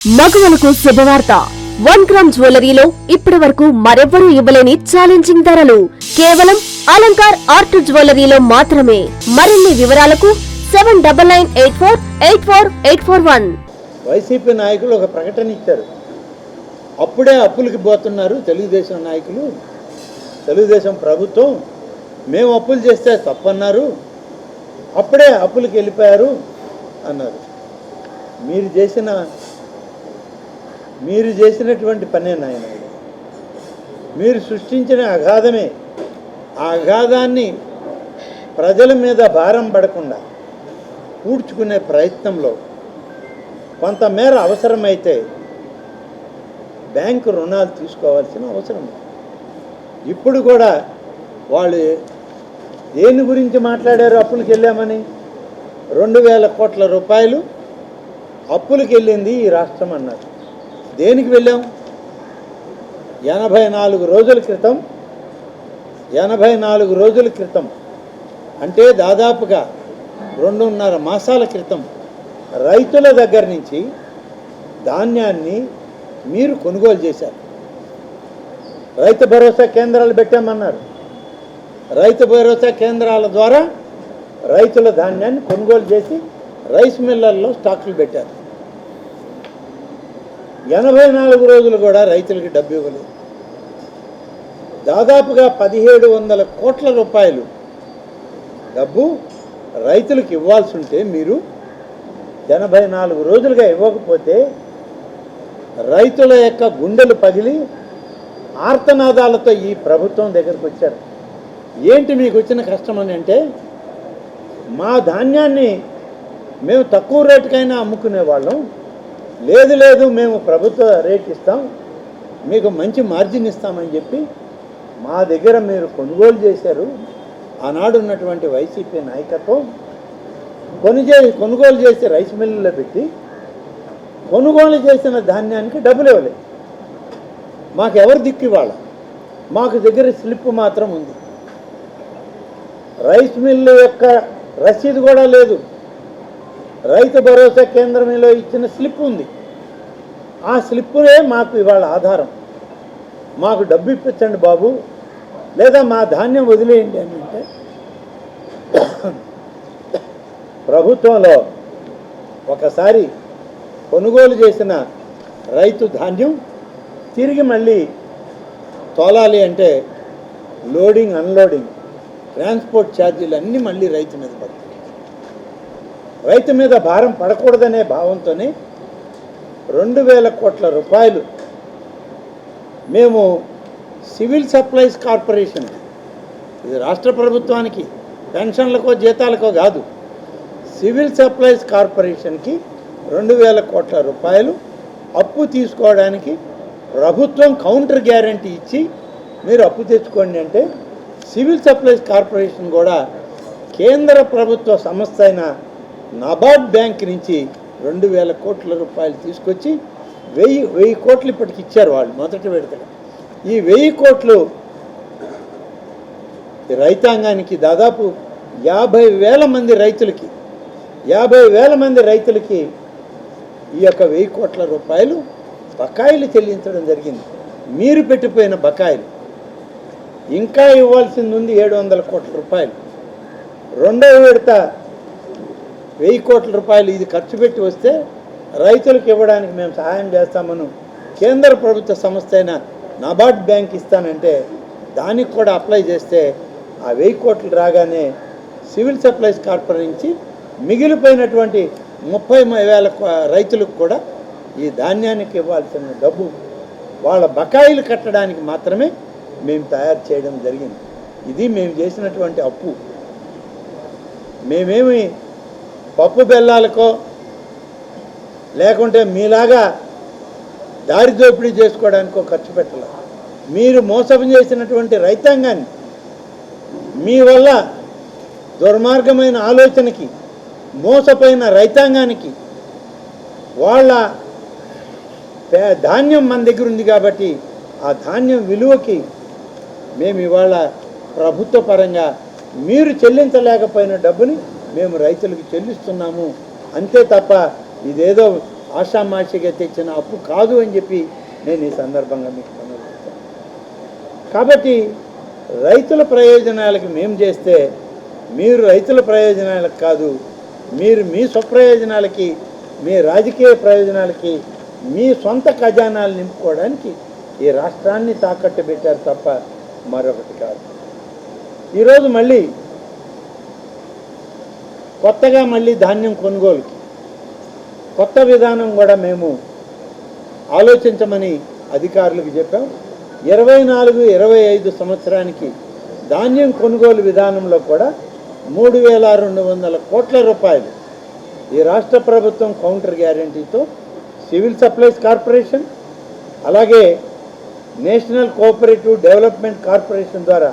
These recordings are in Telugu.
మగవలకు శుభవార్త 1 గ్రామ్ జ్యువెలరీలో ఇప్పటి వరకు మరెవ్వరూ ఇవ్వలేని ఛాలెంజింగ్ ధరలు కేవలం అలంకార్ ఆర్ట్ జ్యువెలరీలో మాత్రమే. మరిన్ని వివరాలకు 7998484841. వైసీపీ నాయకులు ఒక ప్రకటన ఇచ్చారు. అప్పుడే అప్పులకి పోతున్నారు తెలుగుదేశం నాయకులు, తెలుగుదేశం ప్రభుత్వం. మేము అప్పులు చేస్తే తప్పన్నారు, అప్పుడే అప్పులకి వెళ్ళిపోయారు అన్నారు. మీరు చేసినటువంటి పనే నాయన, మీరు సృష్టించిన అగాధమే. ఆ అగాధాన్ని ప్రజల మీద భారం పడకుండా పూడ్చుకునే ప్రయత్నంలో కొంతమేర అవసరమైతే బ్యాంకు రుణాలు తీసుకోవాల్సిన అవసరం. ఇప్పుడు కూడా వాళ్ళు దేని గురించి మాట్లాడారు? అప్పులకి వెళ్ళామని. 2000 కోట్ల రూపాయలు అప్పులకి వెళ్ళింది ఈ రాష్ట్రం అన్నారు. దేనికి వెళ్ళాం? 84 రోజుల క్రితం అంటే దాదాపుగా 2.5 మాసాల క్రితం రైతుల దగ్గర నుంచి ధాన్యాన్ని మీరు కొనుగోలు చేశారు. రైతు భరోసా కేంద్రాలు పెట్టామన్నారు. రైతు భరోసా కేంద్రాల ద్వారా రైతుల ధాన్యాన్ని కొనుగోలు చేసి రైస్ మిల్లర్లో స్టాకులు పెట్టారు. 84 రోజులు కూడా రైతులకి డబ్బు ఇవ్వలేదు. దాదాపుగా 1700 కోట్ల రూపాయలు డబ్బు రైతులకు ఇవ్వాల్సి ఉంటే మీరు 84 రోజులుగా ఇవ్వకపోతే రైతుల యొక్క గుండెలు పగిలి ఆర్తనాదాలతో ఈ ప్రభుత్వం దగ్గరకు వచ్చారు. ఏంటి మీకు వచ్చిన కష్టం అని అంటే, మా ధాన్యాన్ని మేము తక్కువ రేటుకైనా అమ్ముకునేవాళ్ళం, లేదు మేము ప్రభుత్వ రేట్ ఇస్తాం, మీకు మంచి మార్జిన్ ఇస్తామని చెప్పి మా దగ్గర మీరు కొనుగోలు చేశారు. ఆనాడు ఉన్నటువంటి వైసీపీ నాయకత్వం కొనుగోలు చేసి రైస్ మిల్లులో పెట్టి కొనుగోలు చేసిన ధాన్యానికి డబ్బులు ఇవ్వలేదు. మాకు ఎవరు దిక్కు ఇవ్వాలి? మాకు దగ్గర స్లిప్ మాత్రం ఉంది. రైస్ మిల్లు యొక్క రసీదు కూడా లేదు. రైతు భరోసా కేంద్రంలో ఇచ్చిన స్లిప్ ఉంది. ఆ స్లిప్పునే మాకు ఇవాళ ఆధారం. మాకు డబ్బు ఇప్పించండి బాబు, లేదా మా ధాన్యం వదిలేయండి అని అంటే ప్రభుత్వంలో ఒకసారి కొనుగోలు చేసిన రైతు ధాన్యం తిరిగి మళ్ళీ తోలాలి అంటే లోడింగ్, అన్లోడింగ్, ట్రాన్స్పోర్ట్ ఛార్జీలు అన్నీ మళ్ళీ రైతు మీద పడతాయి. రైతు మీద భారం పడకూడదనే భావంతోనే 2000 కోట్ల రూపాయలు మేము సివిల్ సప్లైస్ కార్పొరేషన్, ఇది రాష్ట్ర ప్రభుత్వానికి పెన్షన్లకో జీతాలకో కాదు, సివిల్ సప్లైస్ కార్పొరేషన్కి 2000 కోట్ల రూపాయలు అప్పు తీసుకోవడానికి ప్రభుత్వం కౌంటర్ గ్యారంటీ ఇచ్చి మీరు అప్పు తెచ్చుకోండి అంటే సివిల్ సప్లైస్ కార్పొరేషన్ కూడా కేంద్ర ప్రభుత్వ సంస్థ అయిన నబార్డ్ బ్యాంక్ నుంచి 2000 కోట్ల రూపాయలు తీసుకొచ్చి 1000 కోట్లు ఇప్పటికి ఇచ్చారు వాళ్ళు మొదటి విడతగా. ఈ 1000 కోట్లు రైతాంగానికి దాదాపు 50,000 మంది రైతులకి ఈ యొక్క 1000 కోట్ల రూపాయలు బకాయిలు చెల్లించడం జరిగింది. మీరు పెట్టిపోయిన బకాయిలు ఇంకా ఇవ్వాల్సింది ఉంది 700 కోట్ల రూపాయలు. రెండవ విడత 1000 కోట్ల రూపాయలు ఇది ఖర్చు పెట్టి వస్తే రైతులకు ఇవ్వడానికి మేము సహాయం చేస్తామని కేంద్ర ప్రభుత్వ సంస్థ అయిన నబార్డ్ బ్యాంక్ ఇస్తానంటే దానికి కూడా అప్లై చేస్తే ఆ 1000 కోట్లు రాగానే సివిల్ సప్లైస్ కార్పొరేషన్ నుంచి మిగిలిపోయినటువంటి 30,000 రైతులకు కూడా ఈ ధాన్యానికి ఇవ్వాల్సిన డబ్బు వాళ్ళ బకాయిలు కట్టడానికి మాత్రమే మేము తయారు చేయడం జరిగింది. ఇది మేము చేసినటువంటి అప్పు. మేమేమి పప్పు బెల్లాలకో లేకుంటే మీలాగా దారి దోపిడీ చేసుకోవడానికో ఖర్చు పెట్టాలి. మీరు మోసం చేసినటువంటి రైతాంగాన్ని, మీ వల్ల దుర్మార్గమైన ఆలోచనకి మోసపోయిన రైతాంగానికి వాళ్ళ ధాన్యం మన దగ్గర ఉంది కాబట్టి ఆ ధాన్యం విలువకి మేము ఇవాళ ప్రభుత్వ పరంగా మీరు చెల్లించలేకపోయిన డబ్బుని మేము రైతులకు చెల్లిస్తున్నాము అంతే తప్ప ఇదేదో ఆషామాషిగా తెచ్చిన అప్పు కాదు అని చెప్పి నేను ఈ సందర్భంగా మీకు మనవి చేస్తాను. కాబట్టి రైతుల ప్రయోజనాలకి మేము చేస్తే మీరు రైతుల ప్రయోజనాలకు కాదు, మీరు మీ స్వప్రయోజనాలకి, మీ రాజకీయ ప్రయోజనాలకి, మీ సొంత ఖజానాలు నింపుకోవడానికి ఈ రాష్ట్రాన్ని తాకట్టు పెట్టారు తప్ప మరొకటి కాదు. ఈరోజు మళ్ళీ కొత్తగా ధాన్యం కొనుగోలుకి కొత్త విధానం కూడా మేము ఆలోచించమని అధికారులకు చెప్పాం. 24-25 సంవత్సరానికి ధాన్యం కొనుగోలు విధానంలో కూడా 3,200 కోట్ల రూపాయలు ఈ రాష్ట్ర ప్రభుత్వం కౌంటర్ గ్యారంటీతో సివిల్ సప్లైస్ కార్పొరేషన్, అలాగే నేషనల్ కోఆపరేటివ్ డెవలప్మెంట్ కార్పొరేషన్ ద్వారా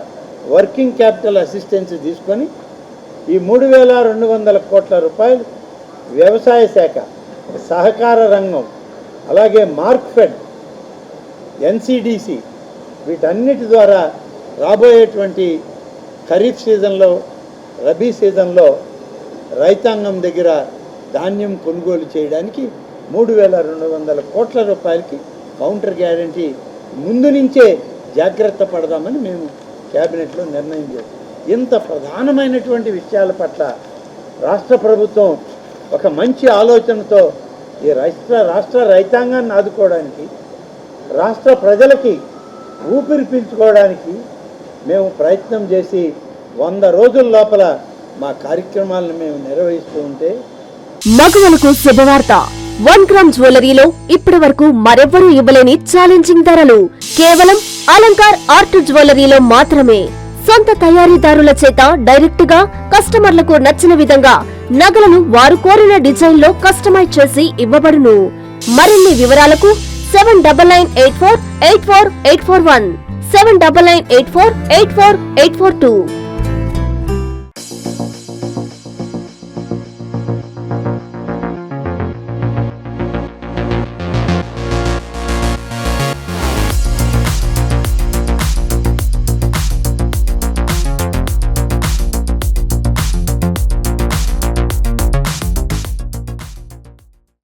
వర్కింగ్ క్యాపిటల్ అసిస్టెన్స్ తీసుకొని ఈ 3,200 కోట్ల రూపాయలు వ్యవసాయ శాఖ, సహకార రంగం, అలాగే మార్క్ఫెడ్, ఎన్సిడిసి వీటన్నిటి ద్వారా రాబోయేటువంటి ఖరీఫ్ సీజన్లో, రబీ సీజన్లో రైతాంగం దగ్గర ధాన్యం కొనుగోలు చేయడానికి 3,200 కోట్ల రూపాయలకి కౌంటర్ గ్యారంటీ ముందు నుంచే జాగ్రత్త పడదామని మేము క్యాబినెట్లో నిర్ణయం చేస్తాం. ఇంత ప్రధానమైనటువంటి విషయాల పట్ల రాష్ట్ర ప్రభుత్వం ఒక మంచి ఆలోచనతో ఈ రాష్ట్ర రైతాంగాన్ని ఆదుకోవడానికి, రాష్ట్ర ప్రజలకి ఊపిరి పీల్చుకోవడానికి మేము ప్రయత్నం చేసి 100 రోజుల లోపల మా కార్యక్రమాలను మేము నిర్వహిస్తూ ఉంటే మగవలకు శుభవార్త. 1 గ్రామ్ జ్యువెలరీలో ఇప్పటి వరకు మరెవ్వరూ ఇవ్వలేని ఛాలెంజింగ్ ధరలు కేవలం అలంకార్ ఆర్ట్ జ్యువెలరీలో మాత్రమే. సొంత తయారీదారుల చేత డైరెక్ట్ గా కస్టమర్లకు నచ్చిన విధంగా నగలను వారు కోరిన డిజైన్ లో కస్టమైజ్ చేసి ఇవ్వబడును. మరిన్ని వివరాలకు 7998484841 7998484842